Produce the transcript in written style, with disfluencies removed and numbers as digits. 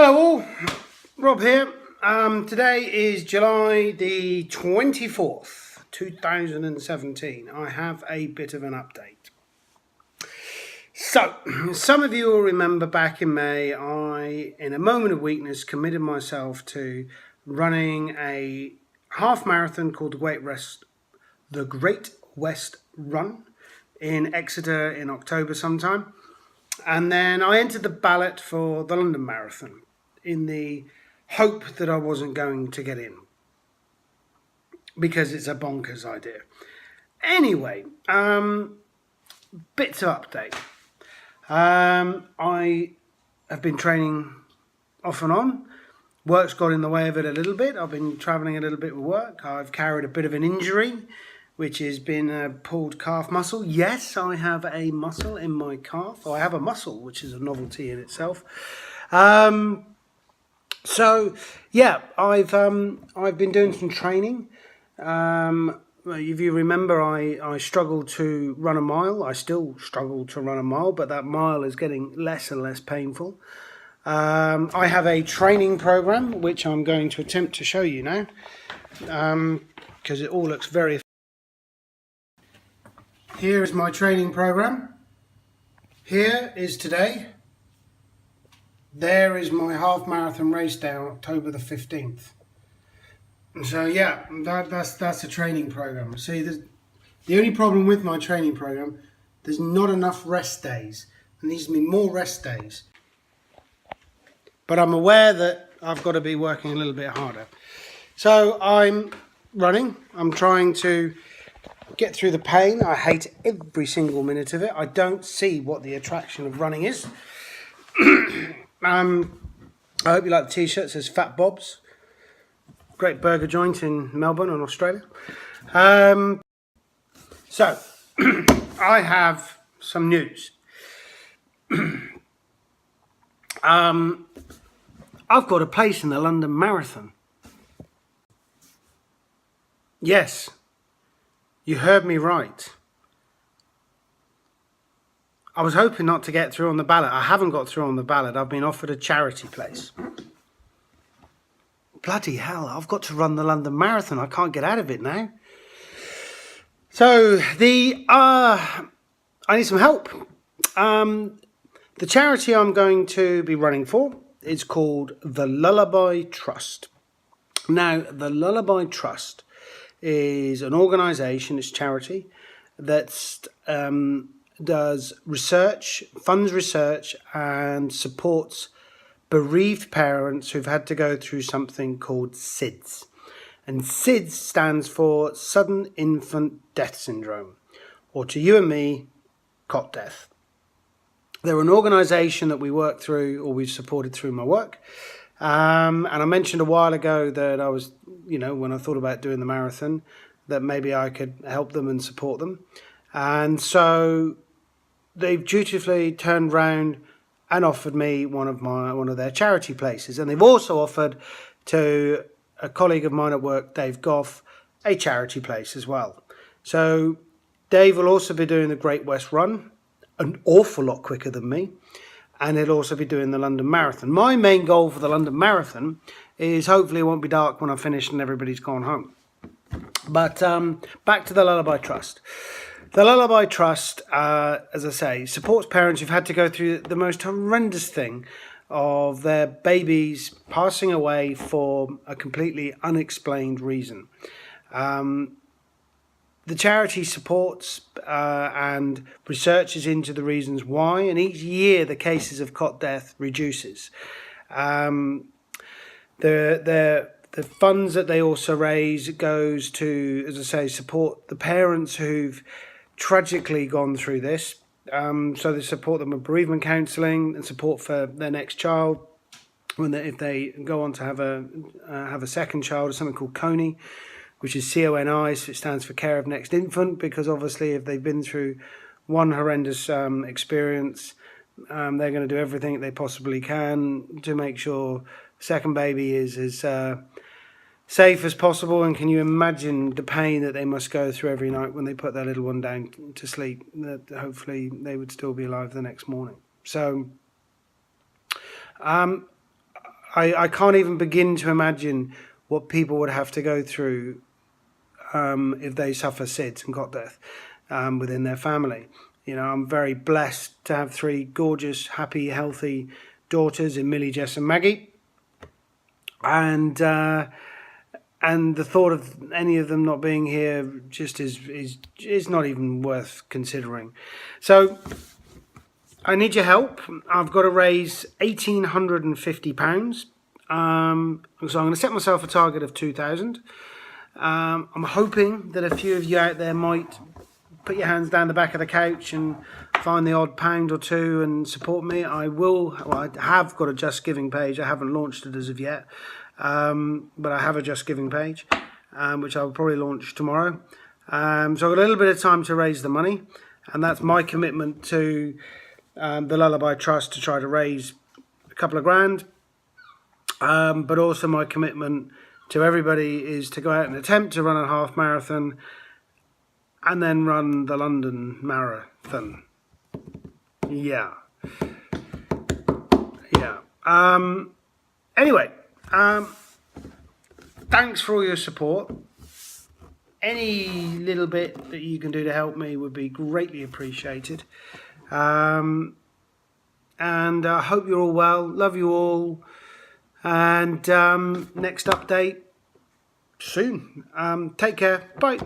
Hello all, Rob here. Today is July the 24th, 2017. I have a bit of an update. So, some of you will remember back in May, I, in a moment of weakness, committed myself to running a half marathon called the Great West Run in Exeter in October sometime. And then I entered the ballot for the London Marathon in the hope that I wasn't going to get in because it's a bonkers idea. Anyway, bits of update. I have been training off and on. Work's got in the way of it a little bit. I've been travelling a little bit with work. I've carried a bit of an injury, which has been a pulled calf muscle. Yes, I have a muscle in my calf. I have a muscle, which is a novelty in itself. So yeah, I've been doing some training. If you remember, I struggled to run a mile. I still struggle to run a mile, but that mile is getting less and less painful. I have a training program, which I'm going to attempt to show you now, because it all looks very. Here is my training program. Here is today. There is my half marathon race day on October the 15th. So yeah, that's a training program. See, the only problem with my training program, there's not enough rest days. There needs to be more rest days. But I'm aware that I've got to be working a little bit harder. So I'm running. I'm trying to get through the pain. I hate every single minute of it. I don't see what the attraction of running is. I hope you like the t-shirt. It says Fat Bob's. Great burger joint in Melbourne in Australia. So I have some news. I've got a place in the London Marathon. Yes, you heard me right. I was hoping not to get through on the ballot. I haven't got through on the ballot. I've been offered a charity place. Bloody hell, I've got to run the London Marathon. I can't get out of it now. So I need some help. The charity I'm going to be running for is called the Lullaby Trust. Now, the Lullaby Trust is an organisation, it's charity, that does research, funds research and supports bereaved parents who've had to go through something called SIDS. And SIDS stands for Sudden Infant Death Syndrome, or to you and me, cot death. They're an organisation that we work through, or we've supported through my work. And I mentioned a while ago that I was, when I thought about doing the marathon, that maybe I could help them and support them. And so they've dutifully turned round and offered me one of their charity places. And they've also offered to a colleague of mine at work, Dave Goff, a charity place as well. So Dave will also be doing the Great West Run, an awful lot quicker than me. And he'll also be doing the London Marathon. My main goal for the London Marathon is hopefully it won't be dark when I finish and everybody's gone home. But back to the Lullaby Trust. The Lullaby Trust, as I say, supports parents who've had to go through the most horrendous thing of their babies passing away for a completely unexplained reason. The charity supports and researches into the reasons why, and each year the cases of cot death reduces. The funds that they also raise goes to, as I say, support the parents who've tragically gone through this. So they support them with bereavement counselling and support for their next child if they go on to have a second child, or something called CONI, which is CONI, so it stands for Care of Next Infant, because obviously if they've been through one horrendous experience, they're going to do everything they possibly can to make sure second baby is as safe as possible. And can you imagine the pain that they must go through every night when they put their little one down to sleep, that hopefully they would still be alive the next morning. So I can't even begin to imagine what people would have to go through if they suffer SIDS and cot death within their family. You know, I'm very blessed to have 3 gorgeous, happy, healthy daughters in Millie, Jess, and Maggie, and the thought of any of them not being here just is not even worth considering. So I need your help. I've got to raise £1,850. So I'm going to set myself a target of 2,000. I'm hoping that a few of you out there might put your hands down the back of the couch and find the odd £1 or £2 and support me. I have got a Just Giving page. I haven't launched it as of yet, but I have a Just Giving page, which I'll probably launch tomorrow. So I've got a little bit of time to raise the money, and that's my commitment to the Lullaby Trust, to try to raise a couple of grand. But also my commitment to everybody is to go out and attempt to run a half marathon and then run the London Marathon. Yeah. Anyway, thanks for all your support. Any little bit that you can do to help me would be greatly appreciated. And I hope you're all well. Love you all. And next update soon. Take care. Bye.